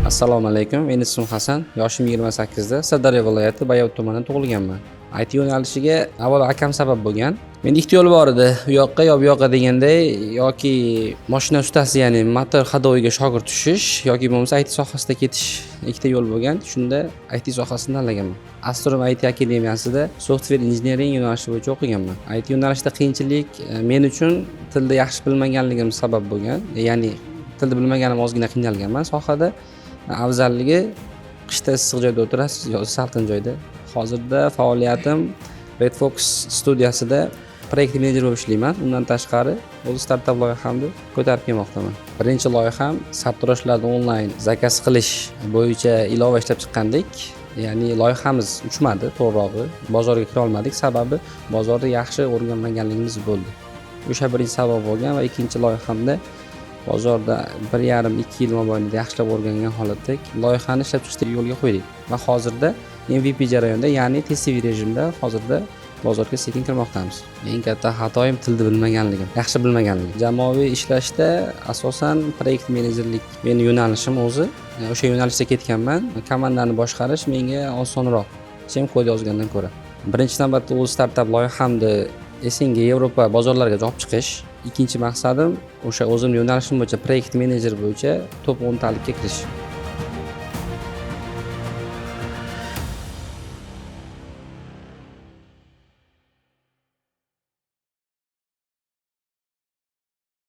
Assalomu alaykum. Men ismim Hasan. Yoshim 28 da. Sirdaryo viloyati Bayot tumanida tug'ilganman. IT yo'nalishiga avvalo akam sabab bo'lgan. Menda ikkita yo'l bor edi. U yoqqa yo bu yoqqa deganday, yoki mashina ustasi, ya'ni motor hadoviga shogird tushish yoki bo'lmasa IT sohasida ketish ikkita yo'l bo'lgan. Shunda IT sohasini tanlaganman. Astrom IT akademiyasida software engineering yo'nalishi bo'yicha o'qiganman. IT yo'nalishida qiyinchilik men uchun tilni yaxshi bilmaganligim sabab bo'lgan. Ya'ni tilni bilmaganim ozgina qiynalganman sohada. Afzalligi qishda issiq joyda o'tirasiz yoki salqin joyda. Hozirda faoliyatim Red Fox studiyasida proyekt menejer bo'lib ishlayman. Undan tashqari o'z startap loyihamni ko'tarib kelmoqdaman. Birinchi loyiham sartaroshlarni onlayn zakaz qilish bo'yicha ilova ishlab chiqqandik. Ya'ni loyihamiz uchmadi, to'g'rirog'i bozorga kira olmadik, sababi bozorda yaxshi o'rganmaganligimiz bo'ldi. O'sha birinchi sabab bo'lgan va ikkinchi loyihamda bozorda 1,5-2 yil mobaynida yaxshilab o'rgangan holatda loyihani ishlab chiqishga yo'lga qo'ydik va hozirda MVP jarayonida, ya'ni testiy rejimda hozirda bozorga sekin kirmoqdamiz. Eng katta xatoim tilni bilmaganligim, yaxshi bilmaganligim. Jamoaviy ishlashda asosan proyekt menejerlik meni yo'nalishim o'zi. O'sha yo'nalishda ketganman. Komandani boshqarish menga osonroq, chem kod yozgandan ko'ra. Birinchi navbatda o'z startap loyihamni Esenga Yevropa bozorlariga olib chiqish. Ikkinchi maqsadim o'sha o'zim yo'nalishim bo'yicha proyekt menejer bo'yicha top 10 talikka kirish.